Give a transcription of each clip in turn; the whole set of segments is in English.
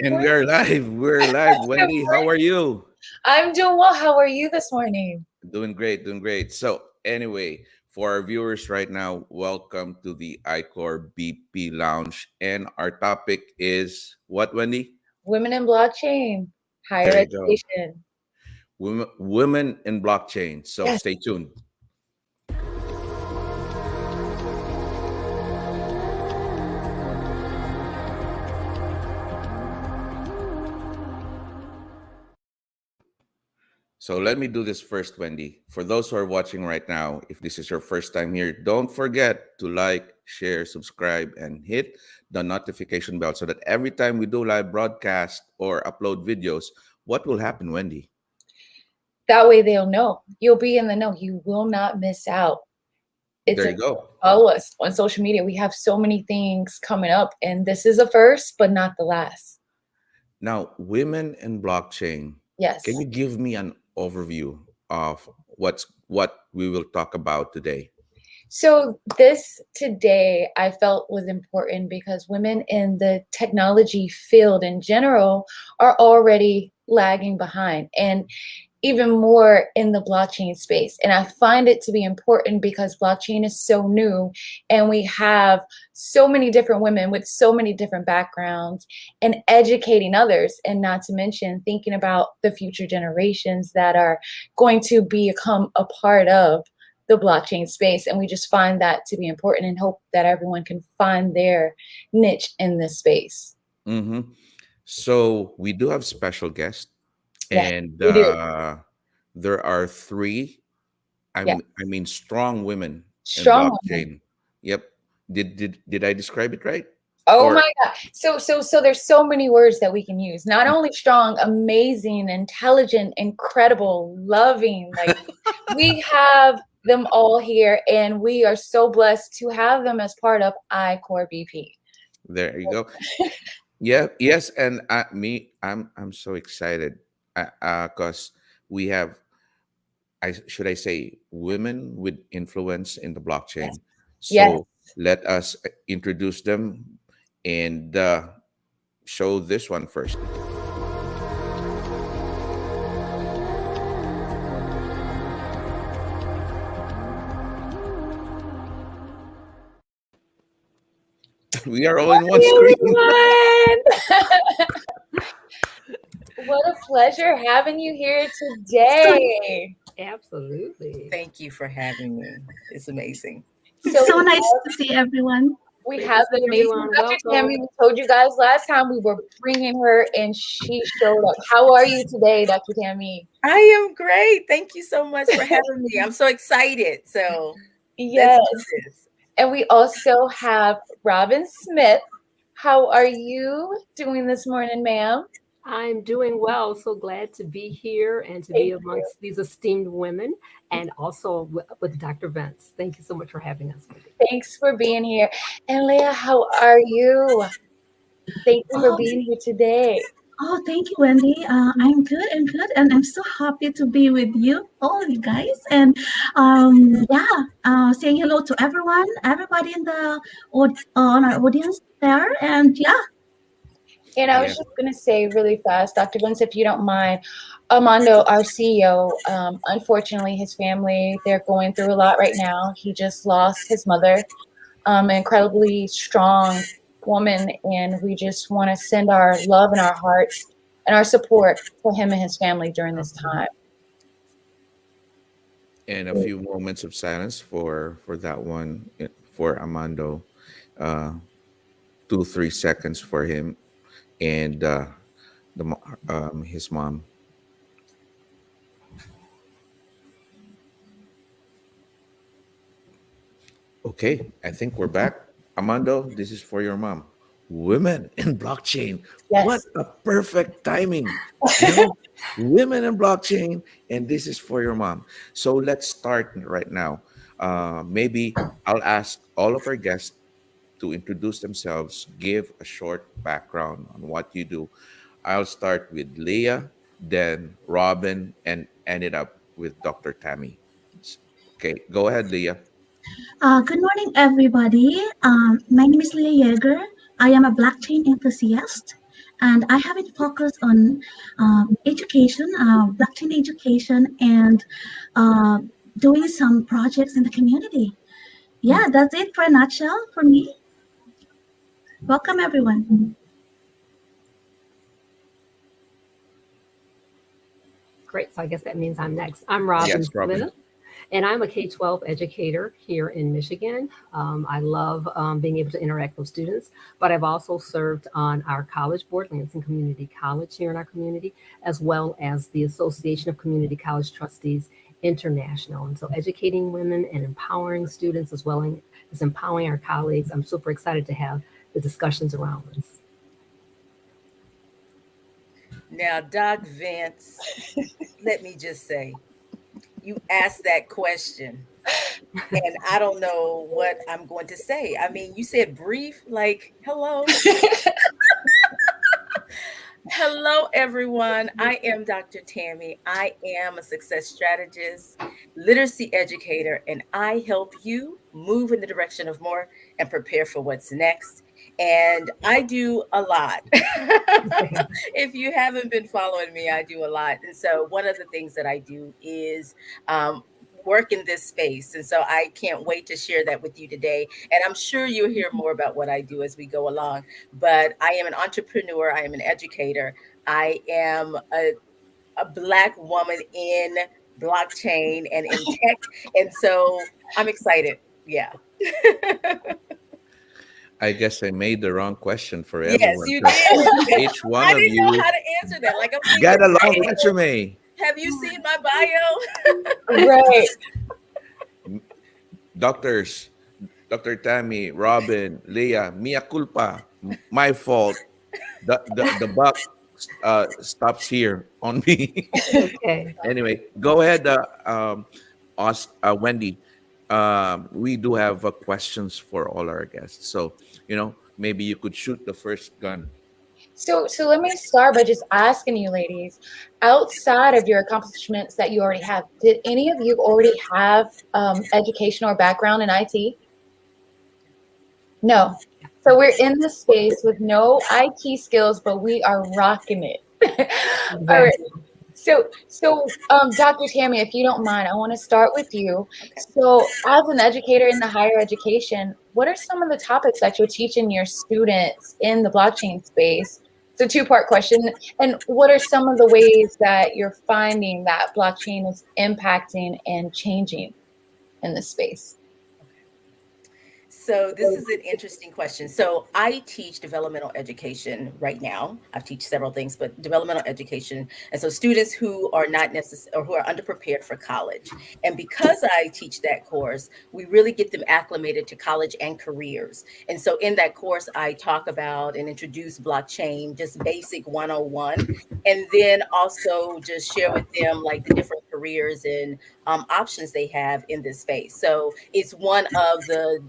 And we are live. We're live. Wendy, how are you? I'm doing well. How are you this morning? Doing great, doing great. So, anyway, for our viewers right now, welcome to the ICORBP Lounge. And our topic is what, Wendy? Women in blockchain, higher There you go. education. Women in blockchain. So, Yes. stay tuned. So let me do this first, Wendy. For those who are watching right now, if this is your first time here, don't forget to like, share, subscribe, and hit the notification bell so that every time we do live broadcast or upload videos, what will happen, Wendy? That way they'll know. You'll be in the know. You will not miss out. It's There a you go. follow us on social media. We have so many things coming up, and this is a first, but not the last. Now, women in blockchain. Can Yes. you give me an overview of what we will talk about today? So this today I felt was important because women in the technology field in general are already lagging behind, and even more in the blockchain space. And I find it to be important because blockchain is so new and we have so many different women with so many different backgrounds and educating others, and not to mention thinking about the future generations that are going to become a part of the blockchain space. And we just find that to be important and hope that everyone can find their niche in this space. hmm So we do have special guests, Yes, and we do. there are three. Yeah. I mean, strong women in Strong women. blockchain. Yep. Did I describe it right? Oh Or my God. So there's so many words that we can use. Not only strong, amazing, intelligent, incredible, loving. Like we have them all here, and we are so blessed to have them as part of ICORBP. there you go. Yeah. Yes. And I'm so excited because we have I say women with influence in the Yes. blockchain. Yes. So let us introduce them and show this one first. We are all in one screen. Everyone. What a pleasure having you here today. Absolutely. Thank you for having me. It's amazing. So So nice to see everyone. we Great have to the see amazing everyone. Dr. Tammy. Welcome. We told you guys last time we were bringing her, and she showed up. How are you today, Dr. Tammy? I am great. Thank you so much for having me. I'm so excited. So let's Yes. do this. And we also have Robin Smith. How are you doing this morning, ma'am? I'm doing well. So glad to be here and to be Thank you. amongst these esteemed women and also with Dr. Vince. Thank you so much for having us, Wendy. Thanks for being here. And Leah, how are you? Thank you for Oh, being here today. thank you, Wendy. I'm good. And I'm so happy to be with you, all of you guys. And saying hello to everyone, everybody in the on our audience there. And yeah, And I was Yeah. just going to say really fast, Dr. Vince, if you don't mind, Armando, our CEO, unfortunately, his family, they're going through a lot right now. He just lost his mother, an incredibly strong woman, and we just want to send our love and our hearts and our support for him and his family during this time. And a few moments of silence for that one for Armando. Uh, 2 3 seconds for him and his mom. Okay, I think we're back. Armando, this is for your mom. Women in blockchain. What Yes. a perfect timing. You know, women in blockchain, and this is for your mom. So let's start right now. Maybe I'll ask all of our guests to introduce themselves, give a short background on what you do. I'll start with Leah, then Robin, and end it up with Dr. Tammy. Okay, go ahead, Leah. good morning, everybody. My name is Leah Yeager. I am a blockchain enthusiast, And I have it focused on education, blockchain education, and uh, doing some projects in the community. Yeah, that's it for a nutshell for me. Welcome, everyone. Great. So I guess that means I'm next. I'm Robin Yes, Robin. Smith, and I'm a K-12 educator here in Michigan. I love being able to interact with students, but I've also served on our college board, Lansing Community College here in our community, as well as the Association of Community College Trustees International. And so educating women and empowering students as well as empowering our colleagues. I'm super excited to have the discussions around this. Now, Doc Vance, let me just say, you asked that question, and I don't know what I'm going to say. I mean, you said brief, like, hello. Hello, everyone. I am Dr. Tammy. I am a success strategist, literacy educator, and I help you move in the direction of more and prepare for what's next. And I do a lot. If you haven't been following me, I do a lot. And so one of the things that I do is work in this space. And so I can't wait to share that with you today. And I'm sure you'll hear more about what I do as we go along. But I am an entrepreneur. I am an educator. I am a Black woman in blockchain and in tech. And so I'm excited. Yeah. I guess I made the wrong question for Yes, everyone. you 'Cause did. each one I of didn't know you how to answer that. Like, I'm got a thinking, long resume. have you seen my bio? Right. Doctors, Dr. Tammy, Robin, Leah, mea culpa, my fault. The buck stops here on me. Okay. Anyway, go ahead, Wendy. We do have questions for all our guests. So, maybe you could shoot the first gun. So let me start by just asking you, ladies, outside of your accomplishments that you already have, did any of you already have education or background in IT? No. So we're in this space with no IT skills, but we are rocking it. All right. So, Dr. Tammy, if you don't mind, I want to start with you. So, as an educator in the higher education, what are some of the topics that you're teaching your students in the blockchain space? It's a two-part question. And what are some of the ways that you're finding that blockchain is impacting and changing in this space? So this is an interesting question. So I teach developmental education right now. I teach several things, but developmental education. And so students who are not necessary or who are underprepared for college. And because I teach that course, we really get them acclimated to college and careers. And so in that course, I talk about and introduce blockchain, just basic 101. And then also just share with them like the different careers and options they have in this space. So it's one of the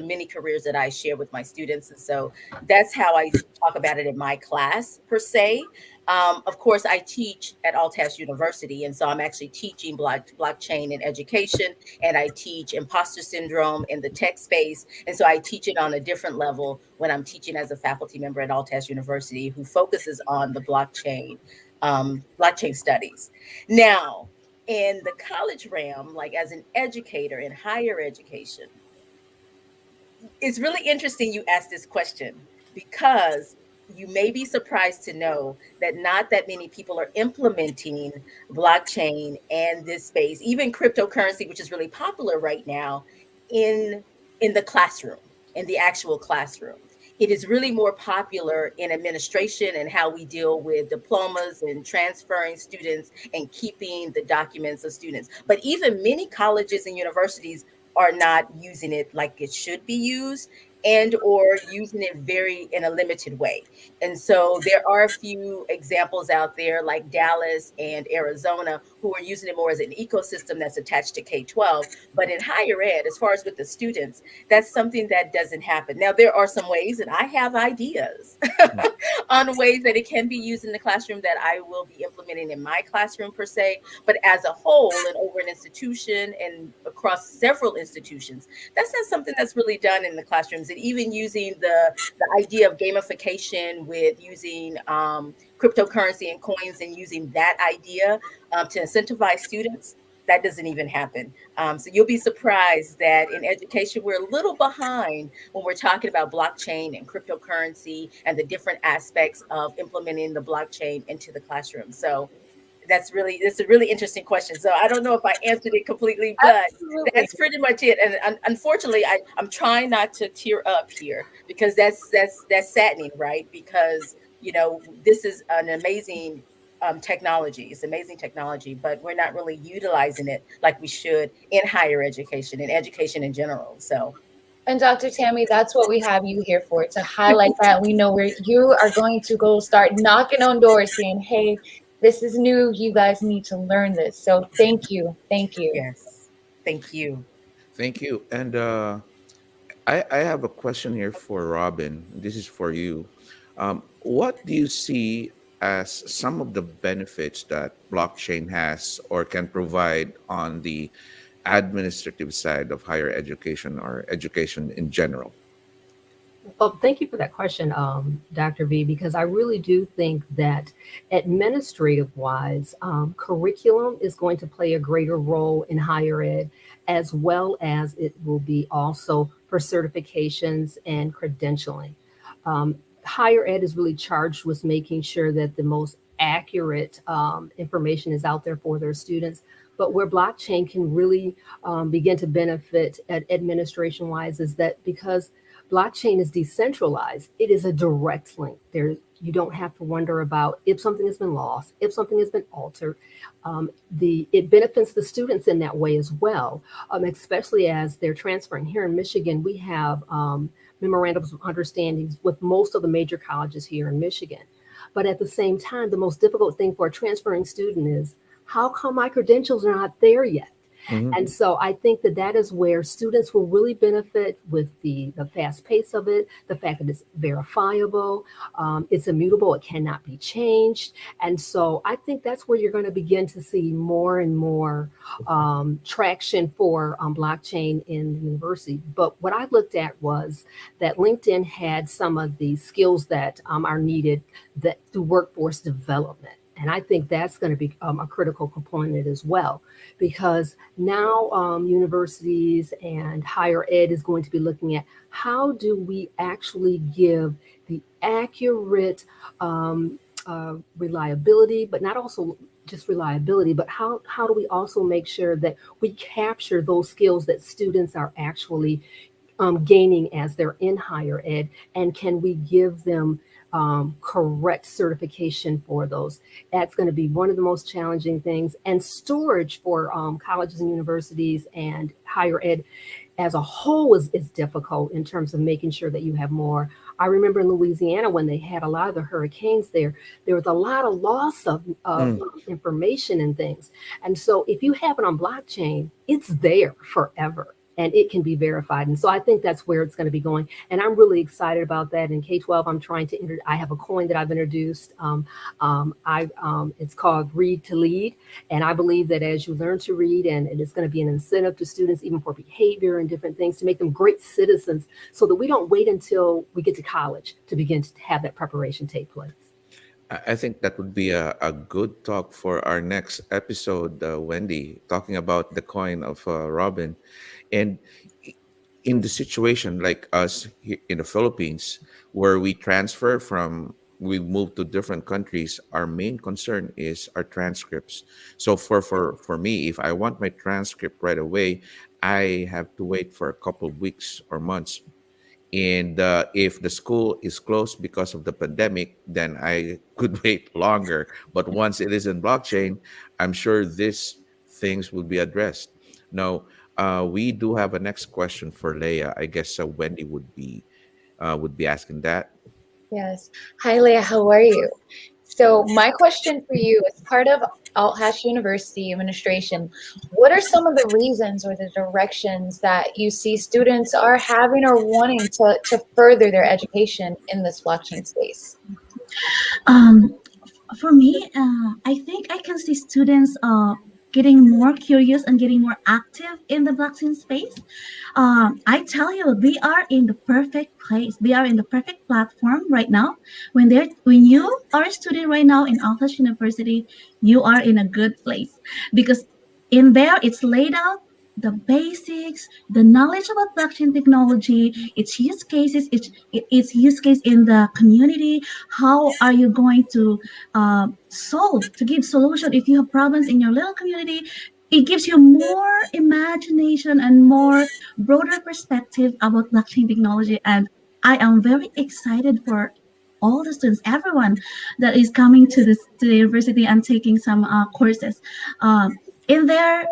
many careers that I share with my students. And so that's how I talk about it in my class per se. Of course, I teach at Althash University. And so I'm actually teaching blockchain in education, and I teach imposter syndrome in the tech space. And so I teach it on a different level when I'm teaching as a faculty member at Althash University who focuses on the blockchain studies. Now, in the college realm, like as an educator in higher education, it's really interesting you asked this question because you may be surprised to know that not that many people are implementing blockchain and this space, even cryptocurrency, which is really popular right now in the classroom, in the actual classroom. It is really more popular in administration and how we deal with diplomas and transferring students and keeping the documents of students. But even many colleges and universities are not using it like it should be used, and or using it very in a limited way. And so there are a few examples out there like Dallas and Arizona who are using it more as an ecosystem that's attached to K-12. But in higher ed, as far as with the students, that's something that doesn't happen. Now, there are some ways, and I have ideas on ways that it can be used in the classroom that I will be implementing in my classroom per se. But as a whole and over an institution and across several institutions. That's not something that's really done in the classrooms. And even using the idea of gamification with using cryptocurrency and coins and using that idea to incentivize students, that doesn't even happen. So you'll be surprised that in education, we're a little behind when we're talking about blockchain and cryptocurrency and the different aspects of implementing the blockchain into the classroom. So that's a really interesting question. So I don't know if I answered it completely, but Absolutely. that's pretty much it. And unfortunately, I'm trying not to tear up here because that's saddening, right? Because this is an amazing technology. It's amazing technology, but we're not really utilizing it like we should in higher education and education in general. So And Dr. Tammy, that's what we have you here for, to highlight that. We know where you are going to go start knocking on doors saying, hey, this is new. You guys need to learn this. So thank you. Thank you. yes, thank you. Thank you. And I have a question here for Robin. This is for you. What do you see as some of the benefits that blockchain has or can provide on the administrative side of higher education or education in general? Well, thank you for that question, Dr. V, because I really do think that administrative wise, curriculum is going to play a greater role in higher ed, as well as it will be also for certifications and credentialing. Higher ed is really charged with making sure that the most accurate information is out there for their students. But where blockchain can really begin to benefit administration wise is that because blockchain is decentralized, it is a direct link. You don't have to wonder about if something has been lost, if something has been altered. It benefits the students in that way as well, especially as they're transferring. Here in Michigan, we have memorandums of understandings with most of the major colleges here in Michigan. But at the same time, the most difficult thing for a transferring student is, how come my credentials are not there yet? Mhm. And so I think that that is where students will really benefit with the fast pace of it, the fact that it's verifiable, it's immutable, it cannot be changed. And so I think that's where you're going to begin to see more and more traction for blockchain in the university. But what I looked at was that LinkedIn had some of the skills that are needed that through workforce development. And I think that's going to be a critical component as well, because now universities and higher ed is going to be looking at how do we actually give the accurate reliability, but not also just reliability, but how do we also make sure that we capture those skills that students are actually gaining as they're in higher ed, and can we give them correct certification for those? That's going to be one of the most challenging things. And storage for colleges and universities and higher ed as a whole is difficult in terms of making sure that you have more. I remember in Louisiana when they had a lot of the hurricanes there was a lot of loss of information and things. And so if you have it on blockchain, it's there forever. And it can be verified. And so I think that's where it's going to be going. And I'm really excited about that. In K-12, I'm trying to I have a coin that I've introduced. It's called Read to Lead. And I believe that as you learn to read, and it's going to be an incentive to students, even for behavior and different things, to make them great citizens, so that we don't wait until we get to college to begin to have that preparation take place. I think that would be a good talk for our next episode, Wendy, talking about the coin of Robin. And in the situation like us here in the Philippines, where we move to different countries, our main concern is our transcripts. So for me, if I want my transcript right away, I have to wait for a couple of weeks or months. And if the school is closed because of the pandemic, then I could wait longer. But once it is in blockchain, I'm sure these things will be addressed. Now, we do have a next question for Leah. I guess Wendy would be asking that. Yes. Hi, Leah. How are you? So my question for you, as part of Althash University administration, what are some of the reasons or the directions that you see students are having or wanting to further their education in this blockchain space? Um, for me, I think I can see students getting more curious and getting more active in the blockchain space. I tell you, they are in the perfect place. They are in the perfect platform right now. When you are a student right now in Althash University, you are in a good place because in there it's laid out the basics, the knowledge about blockchain technology, its use cases, its use case in the community. How are you going to to give solution if you have problems in your little community? It gives you more imagination and more broader perspective about blockchain technology. And I am very excited for all the students, everyone that is coming to the university and taking some courses. In there,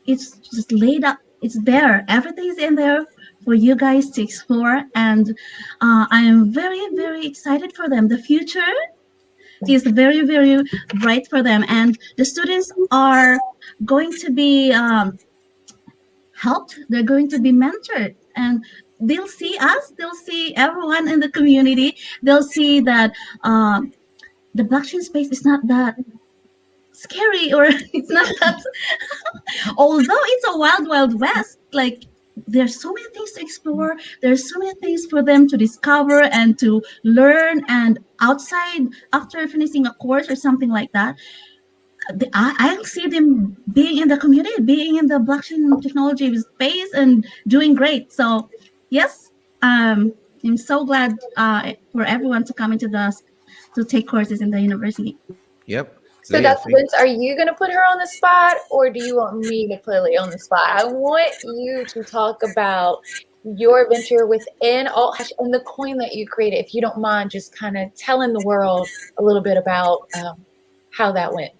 it's just laid up. It's there. Everything is in there for you guys to explore, and I am very excited for them. The future is very bright for them, and the students are going to be helped. They're going to be mentored, and they'll see us. They'll see everyone in the community. They'll see that the blockchain space is not that scary, or it's not that. Although it's a wild west, like there's so many things to explore. There's so many things for them to discover and to learn. And outside, after finishing a course or something like that, I see them being in the community, being in the blockchain technology space, and doing great. So, yes, I'm so glad for everyone to come into the to take courses in the university. Yep. So, Leah, Dr. Vince, are you going to put her on the spot, or do you want me to put Leah on the spot? I want you to talk about your venture within Althash and the coin that you created. If you don't mind, just kind of telling the world a little bit about how that went.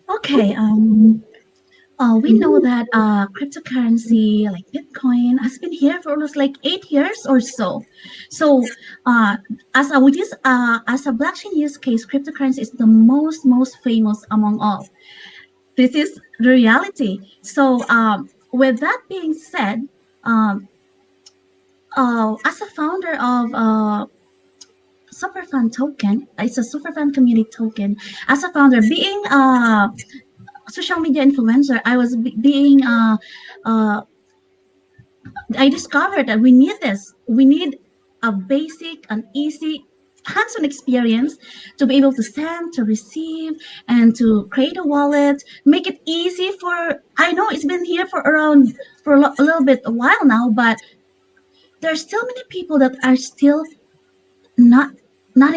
Okay. We know that cryptocurrency like Bitcoin has been here for almost like 8 years or so. So, as a blockchain use case, cryptocurrency is the most famous among all. This is the reality. So, with that being said, as a founder of Superfund token, it's a Superfund community token. As a founder, being social media influencer, I was being I discovered that we need this. We need a basic and easy hands-on experience to be able to send, to receive, and to create a wallet. Make it easy for. I know it's been here for around for a little bit a while now, but there's still many people that are still not not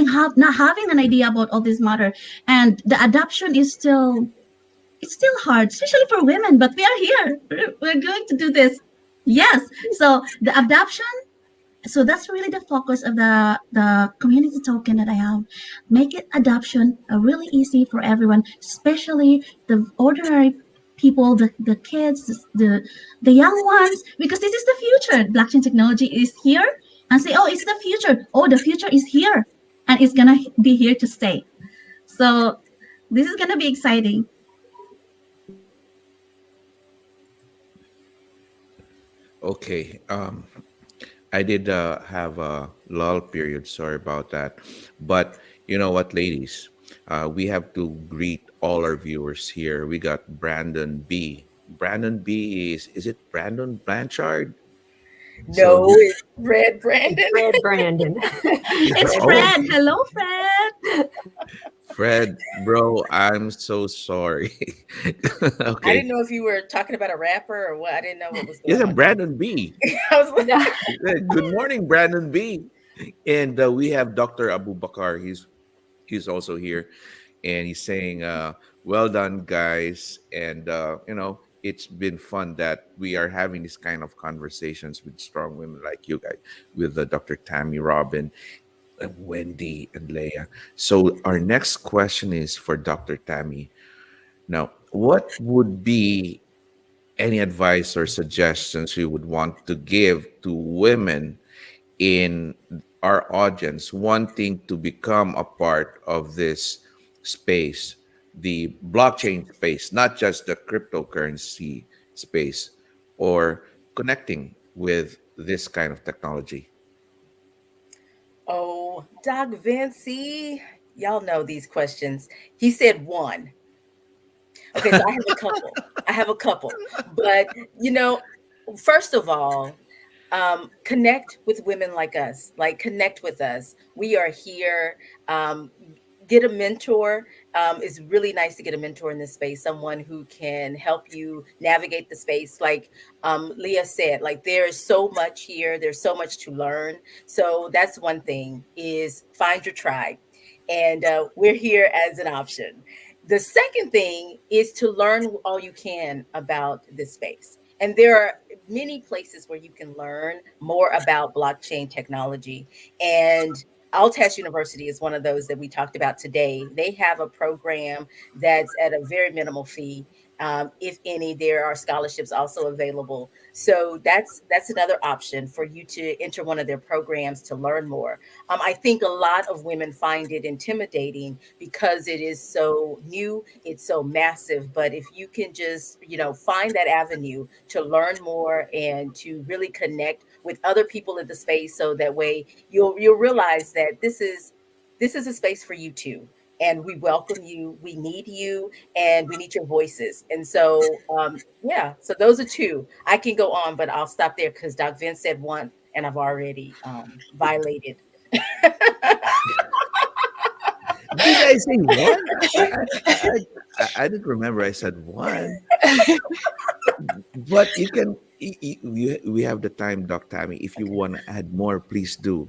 having an idea about all this matter, and the adoption is still it's still hard, especially for women, but we are here. We're going to do this. Yes. So the adoption, so that's really the focus of the community token that I have. Make it adoption really easy for everyone, especially the ordinary people, the kids, the young ones, because this is the future. Blockchain technology is here, and say, oh, it's the future. Oh, the future is here, and it's gonna be here to stay. So this is gonna be exciting. okay. I did have a lull period. Sorry about that. But you know what, ladies? We have to greet all our viewers here. We got Brandon B. Brandon B is it Brandon Blanchard? So No, it's Red Brandon. Red Brandon. It's oh, Fred. Hello, Fred. Fred, bro, I'm so sorry. I Okay. didn't know if you were talking about a rapper or what. I didn't know what was Yes, going on. Brandon B. I was like, Good morning, Brandon B. And we have Dr. Abu Bakar. He's also here, and he's saying, "Well done, guys." And it's been fun that we are having this kind of conversations with strong women like you guys, with Dr. Tammy, Robin, and Wendy, and Leah. So our next question is for Dr. Tammy. Now, what would be any advice or suggestions you would want to give to women in our audience wanting to become a part of this space, the blockchain space, not just the cryptocurrency space, or connecting with this kind of technology? oh, Doc Vinci, Y'all know these questions. He said one. Okay, so I have a couple. I have a couple. But, you know, first of all, connect with women like us. Like, connect with us. We are here. Um, get a mentor. It's really nice to get a mentor in this space, someone who can help you navigate the space. Like Leah said, like there is so much here. There's so much to learn. So that's one thing, is find your tribe. And we're here as an option. The second thing is to learn all you can about this space. And there are many places where you can learn more about blockchain technology. And Althash University is one of those that we talked about today. They have a program that's at a very minimal fee. If any, there are scholarships also available. So that's another option for you to enter one of their programs to learn more. I think a lot of women find it intimidating because it is so new, it's so massive. But if you can just, find that avenue to learn more and to really connect with other people in the space, so that way you'll realize that this is a space for you too. And we welcome you, we need you, and we need your voices. And so yeah, so those are two. I can go on, but I'll stop there because Doc Vince said one and I've already violated. Did I say one? I didn't remember I said one. But you can, we have the time, Doc Tammy. If you want to add more, please do.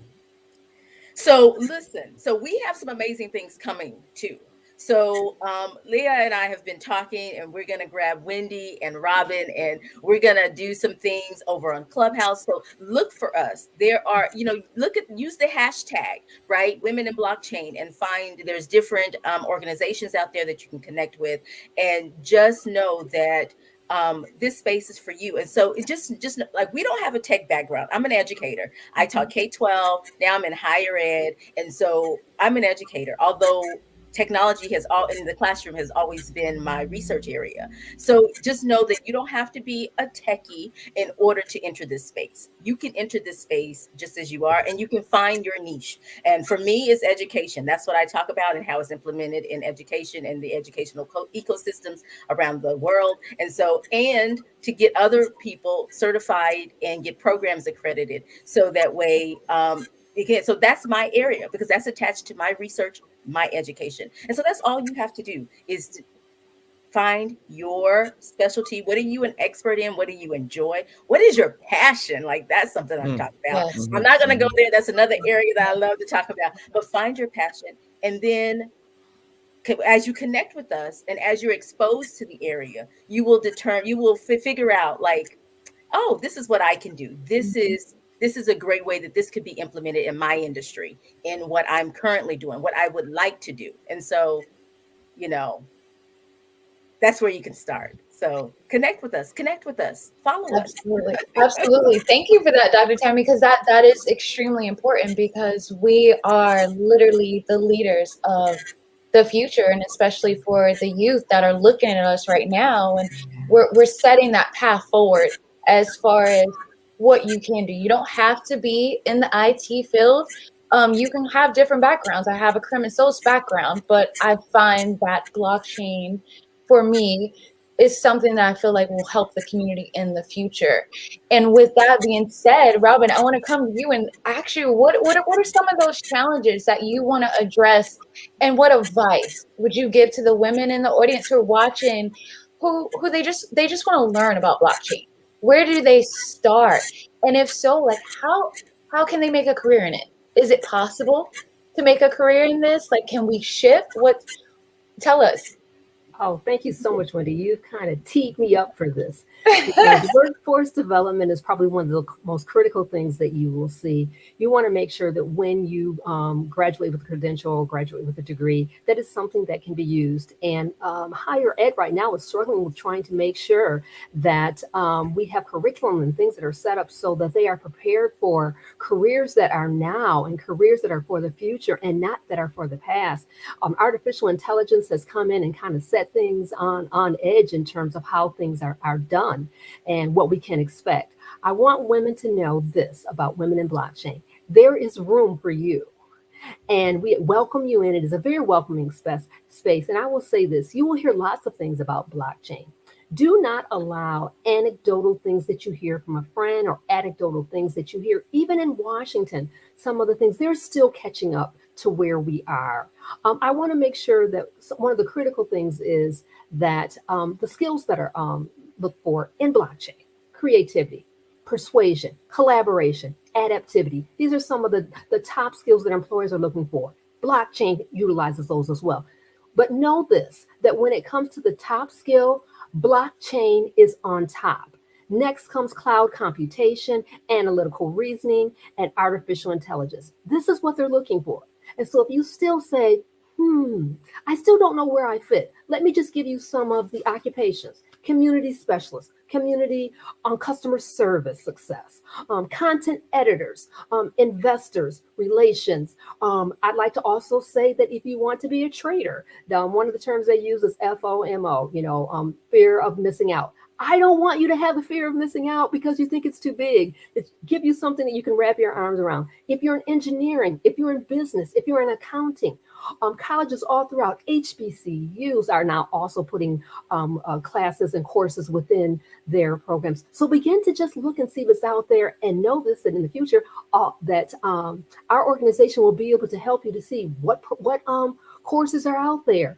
So listen, so we have some amazing things coming too. So Leah and I have been talking, and we're gonna grab Wendy and Robin, and we're gonna do some things over on Clubhouse. So look for us. There are, use the hashtag, right? Women in Blockchain, and find there's different organizations out there that you can connect with, and just know that this space is for you. And so it just like, we don't have a tech background. I'm an educator. I taught K-12. Now I'm in higher ed. And so I'm an educator, although technology has all in the classroom has always been my research area. So just know that you don't have to be a techie in order to enter this space. You can enter this space just as you are, and you can find your niche. And for me, it's education. That's what I talk about, and how it's implemented in education and the educational ecosystems around the world. And so, and to get other people certified and get programs accredited, so that way again, so that's my area, because that's attached to my research, my education. And so that's all you have to do, is to find your specialty. What are you an expert in? What do you enjoy? What is your passion? Like, that's something I'm talking about. Yes. I'm not going to go there. That's another area that I love to talk about. But find your passion. And then as you connect with us and as you're exposed to the area, you will figure out, like, oh, this is what I can do. This is a great way that this could be implemented in my industry, in what I'm currently doing, what I would like to do. And so, that's where you can start. So connect with us, follow us. Absolutely. Thank you for that, Dr. Tammy, because that is extremely important, because we are literally the leaders of the future, and especially for the youth that are looking at us right now. And we're setting that path forward as far as what you can do. You don't have to be in the IT field. You can have different backgrounds. I have a crime and social background, but I find that blockchain, for me, is something that I feel like will help the community in the future. And with that being said, Robin, I want to come to you and ask you, what are some of those challenges that you want to address, and what advice would you give to the women in the audience who are watching, who they just want to learn about blockchain? Where do they start? And if so, like, how can they make a career in it? Is it possible to make a career in this? Like, can we shift? Tell us. Oh, thank you so much, Wendy. You've kind of teed me up for this. Because workforce development is probably one of the most critical things that you will see. You want to make sure that when you graduate with a credential or graduate with a degree, that is something that can be used. And higher ed right now is struggling with trying to make sure that we have curriculum and things that are set up so that they are prepared for careers that are now and careers that are for the future, and not that are for the past. Artificial intelligence has come in and kind of set things on edge in terms of how things are done and what we can expect. I want women to know this about women in blockchain. There is room for you. And we welcome you in. It is a very welcoming space. And I will say this, you will hear lots of things about blockchain. Do not allow anecdotal things that you hear from a friend or anecdotal things that you hear, even in Washington. Some of the things, they're still catching up to where we are. I want to make sure that one of the critical things is that the skills that are looked for in blockchain, creativity, persuasion, collaboration, adaptivity. These are some of the top skills that employers are looking for. Blockchain utilizes those as well. But know this, that when it comes to the top skill, blockchain is on top. Next comes cloud computation, analytical reasoning, and artificial intelligence. This is what they're looking for. And so if you still say, I still don't know where I fit, let me just give you some of the occupations. Community specialists, community customer service success, content editors, investors, relations. I'd like to also say that if you want to be a trader, one of the terms they use is FOMO, fear of missing out. I don't want you to have the fear of missing out because you think it's too big. Give you something that you can wrap your arms around. If you're in engineering, if you're in business, if you're in accounting, colleges all throughout HBCUs are now also putting classes and courses within their programs. So begin to just look and see what's out there, and know this, that in the future that our organization will be able to help you to see what courses are out there.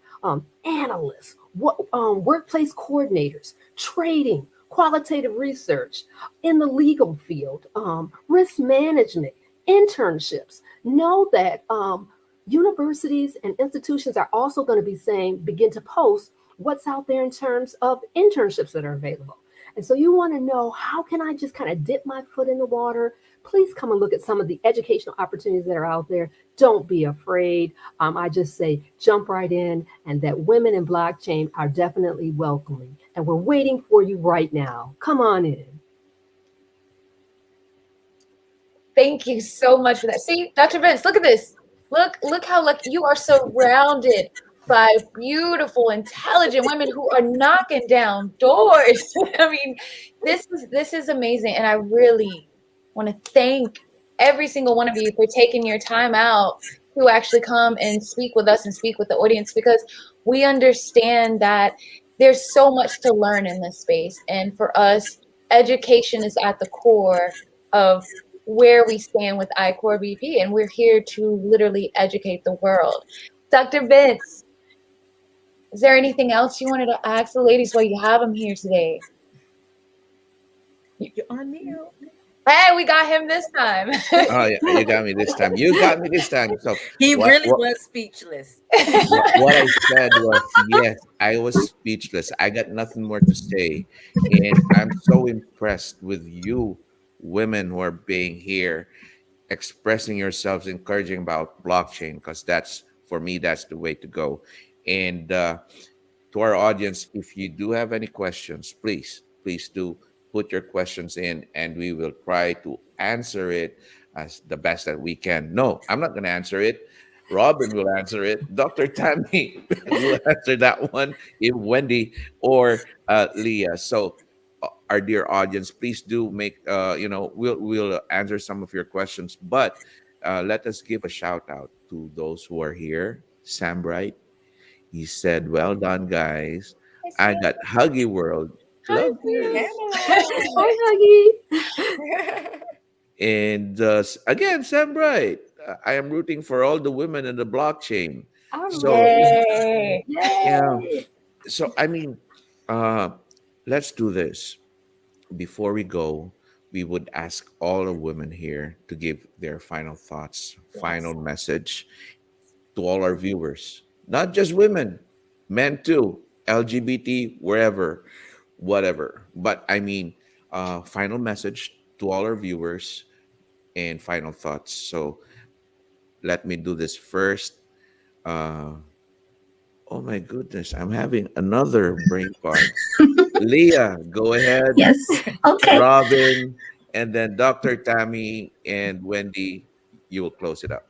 Analysts, workplace coordinators, trading, qualitative research, in the legal field, risk management, internships. Know that universities and institutions are also going to be begin to post what's out there in terms of internships that are available. And so you want to know, how can I just kind of dip my foot in the water? Please come and look at some of the educational opportunities that are out there. Don't be afraid. I just say jump right in, and that women in blockchain are definitely welcoming. And we're waiting for you right now. Come on in. Thank you so much for that. See, Dr. Vince, look at this. Look how lucky you are, surrounded by beautiful, intelligent women who are knocking down doors. I mean, this is amazing. And I really want to thank every single one of you for taking your time out to actually come and speak with us and speak with the audience, because we understand that there's so much to learn in this space. And for us, education is at the core of where we stand with ICORBP, and we're here to literally educate the world. Dr. Vince, is there anything else you wanted to ask the ladies while you have them here today? You're on mute. Hey, we got him this time. Oh yeah, you got me this time. You got me this time. So He really was speechless. what I said was, yes, I was speechless. I got nothing more to say, and I'm so impressed with you, women who are being here, expressing yourselves, encouraging about blockchain, because that's, for me, that's the way to go. And to our audience, if you do have any questions, please do put your questions in, and we will try to answer it as the best that we can. No, I'm not going to answer it. Robin will answer it. Dr. Tammy will answer that one. If Wendy or Leah. So, our dear audience, please do make we'll answer some of your questions, but let us give a shout out to those who are here. Sam Bright, he said, "Well done, guys. I got Huggy World. Love you." Hi, Huggy. And again, Sam Bright, I am rooting for all the women in the blockchain. All So, right. yeah. Yay. So, I mean, let's do this. Before we go, we would ask all the women here to give their final thoughts, final message to all our viewers. Not just women, men too, LGBT, wherever, whatever. But I mean, final message to all our viewers and final thoughts. So let me do this first. Uh, oh my goodness, I'm having another brain fart. Leah, go ahead. Yes. Okay. Robin, and then Dr. Tammy and Wendy, you will close it up.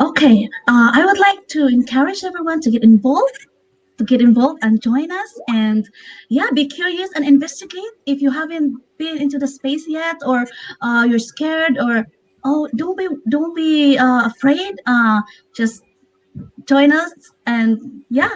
Okay. I would like to encourage everyone to get involved and join us, and yeah, be curious and investigate. If you haven't been into the space yet, or you're scared, or Oh, don't be afraid. Just join us, and yeah.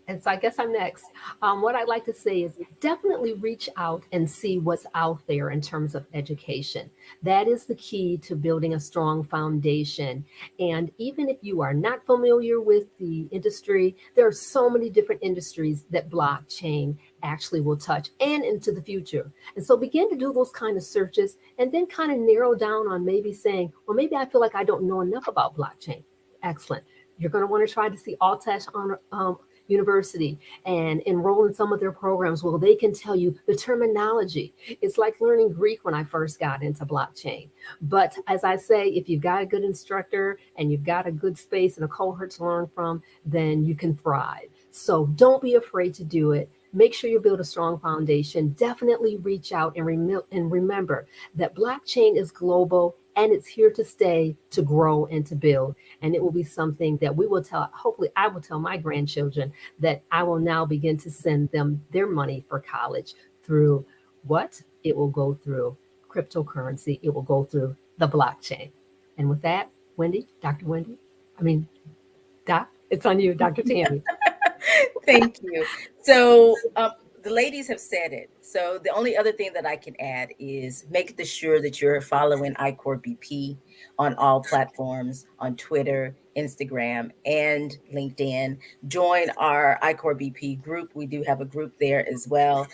And so I guess I'm next. What I'd like to say is definitely reach out and see what's out there in terms of education. That is the key to building a strong foundation. And even if you are not familiar with the industry, there are so many different industries that blockchain actually will touch and into the future. And so begin to do those kind of searches and then kind of narrow down on maybe saying, well, maybe I feel like I don't know enough about blockchain. Excellent. You're going to want to try to see Althash on University and enroll in some of their programs. Well, they can tell you the terminology. It's like learning Greek when I first got into blockchain. But as I say, if you've got a good instructor and you've got a good space and a cohort to learn from, then you can thrive. So don't be afraid to do it. Make sure you build a strong foundation. Definitely reach out and remember that blockchain is global and it's here to stay, to grow and to build. And it will be something that we will tell, hopefully I will tell my grandchildren that I will now begin to send them their money for college through what? It will go through cryptocurrency. It will go through the blockchain. And with that, Wendy, Dr. Wendy, Doc, it's on you, Dr. Tammy. Thank you. So the ladies have said it. So the only other thing that I can add is make sure that you're following ICORBP on all platforms, on Twitter, Instagram, and LinkedIn. Join our ICORBP group. We do have a group there as well.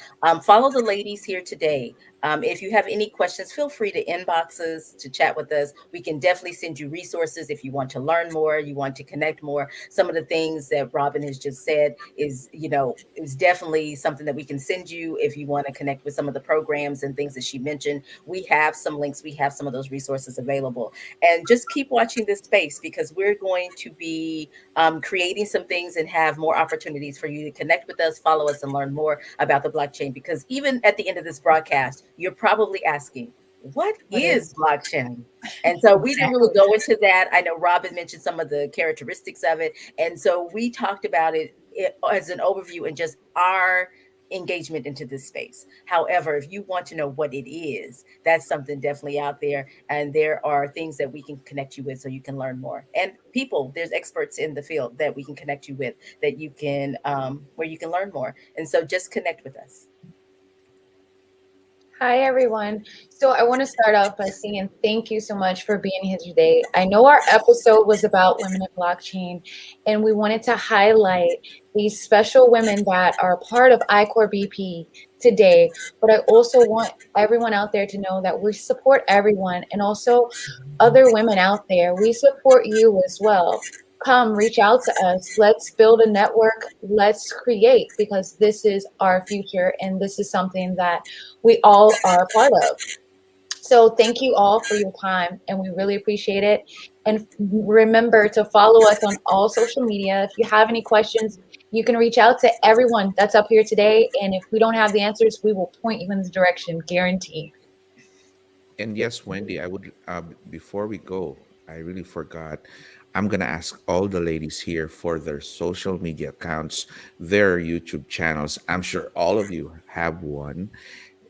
Follow the ladies here today. If you have any questions, feel free to inbox us to chat with us. We can definitely send you resources if you want to learn more, you want to connect more. Some of the things that Robin has just said is definitely something that we can send you if you want to connect with some of the programs and things that she mentioned. We have some links, we have some of those resources available. And just keep watching this space because we're going to be creating some things and have more opportunities for you to connect with us, follow us, and learn more about the blockchain. Because even at the end of this broadcast, you're probably asking, what is blockchain? And so we didn't really go into that. I know Robin mentioned some of the characteristics of it. And so we talked about it as an overview and just our engagement into this space. However, if you want to know what it is, that's something definitely out there. And there are things that we can connect you with so you can learn more. And there's experts in the field that we can connect you with that you can, where you can learn more. And so just connect with us. Hi, everyone. So I want to start off by saying thank you so much for being here today. I know our episode was about women in blockchain, and we wanted to highlight these special women that are part of ICORBP today. But I also want everyone out there to know that we support everyone and also other women out there. We support you as well. Come reach out to us. Let's build a network. Let's create because this is our future and this is something that we all are a part of. So thank you all for your time and we really appreciate it. And remember to follow us on all social media. If you have any questions, you can reach out to everyone that's up here today. And if we don't have the answers, we will point you in the direction, guaranteed. And yes, Wendy, I would, before we go, I really forgot. I'm going to ask all the ladies here for their social media accounts, their YouTube channels. I'm sure all of you have one.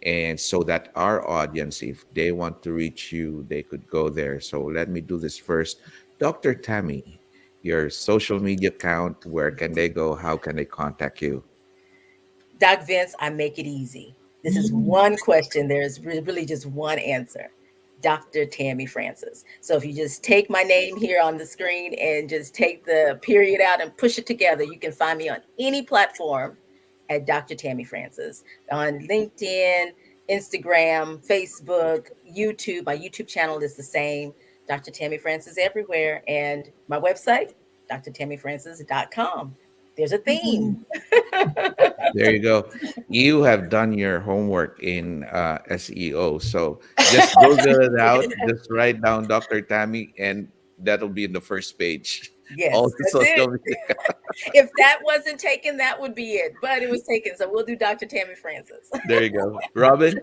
And so that our audience, if they want to reach you, they could go there. So let me do this first. Dr. Tammy, your social media account, where can they go? How can they contact you? Doc Vince, I make it easy. This is one question. There's really just one answer. Dr. Tammy Francis. So if you just take my name here on the screen and just take the period out and push it together, you can find me on any platform at Dr. Tammy Francis on LinkedIn, Instagram, Facebook, YouTube. My YouTube channel is the same. Dr. Tammy Francis everywhere. And my website, drtammyfrancis.com. There's a theme. There you go. You have done your homework in SEO. So just Google it out. Just write down Dr. Tammy, and that'll be in the first page. Yes, All the that's social it. media. If that wasn't taken, that would be it. But it was taken. So we'll do Dr. Tammy Francis. There you go. Robin?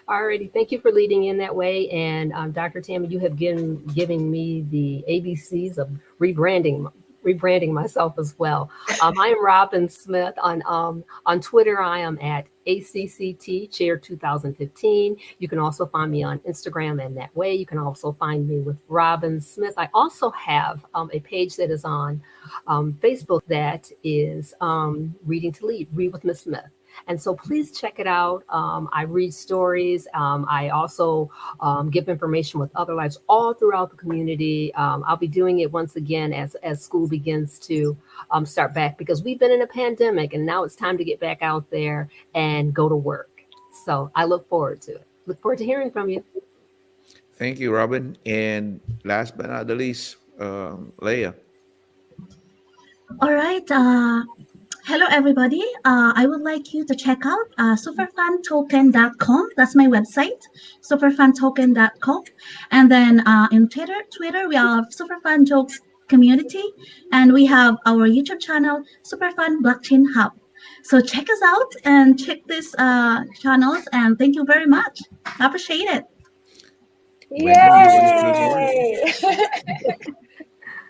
Alrighty, thank you for leading in that way. And Dr. Tammy, you have given me the ABCs of rebranding rebranding myself as well. I am Robin Smith on Twitter. I am at ACCT Chair 2015. You can also find me on Instagram, and that way you can also find me with Robin Smith. I also have a page that is on Facebook that is Reading to Lead, Read with Miss Smith. And so please check it out. I read stories. I also give information with other lives all throughout the community. I'll be doing it once again as school begins to start back, because we've been in a pandemic and now it's time to get back out there and go to work. So I look forward to it. Look forward to hearing from you. Thank you, Robin. And last but not the least, Leah. All right. Hello, everybody. I would like you to check out superfuntoken.com. That's my website, superfuntoken.com. And then in Twitter, we have Superfun Jokes Community, and we have our YouTube channel, Superfun Blockchain Hub. So check us out and check these channels. And thank you very much. I appreciate it. Yay!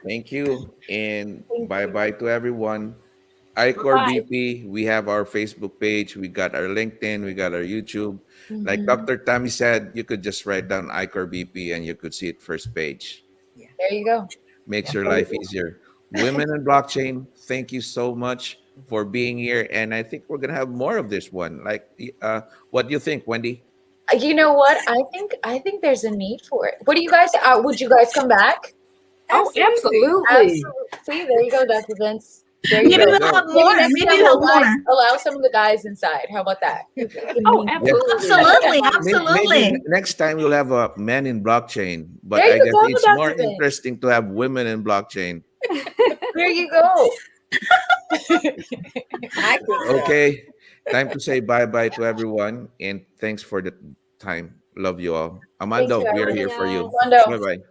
Thank you. And bye-bye to everyone. ICORBP, we have our Facebook page, we got our LinkedIn, we got our YouTube. Like Dr. Tammy said, you could just write down ICORBP and you could see it first page. There you go. Makes your life easier. Women in blockchain, thank you so much for being here. And I think we're gonna have more of this one. Like, what do you think, Wendy? You know what? I think there's a need for it. What do you guys? Would you guys come back? Oh, absolutely. Absolutely. See, there you go, Dr. Vince. There you Maybe go. we'll have more. Next Maybe time we'll we'll have more. allow some of the guys inside. How about that? Oh, absolutely. Absolutely. Maybe Absolutely. next time you'll have a men in blockchain, but There I you guess go, it's Dr. more Vince. interesting to have women in blockchain. There you go. I think so. Okay, time to say bye-bye to everyone, and thanks for the time. Love you all. Amando, Thank you, we are everyone. here for you. Wando. Bye-bye.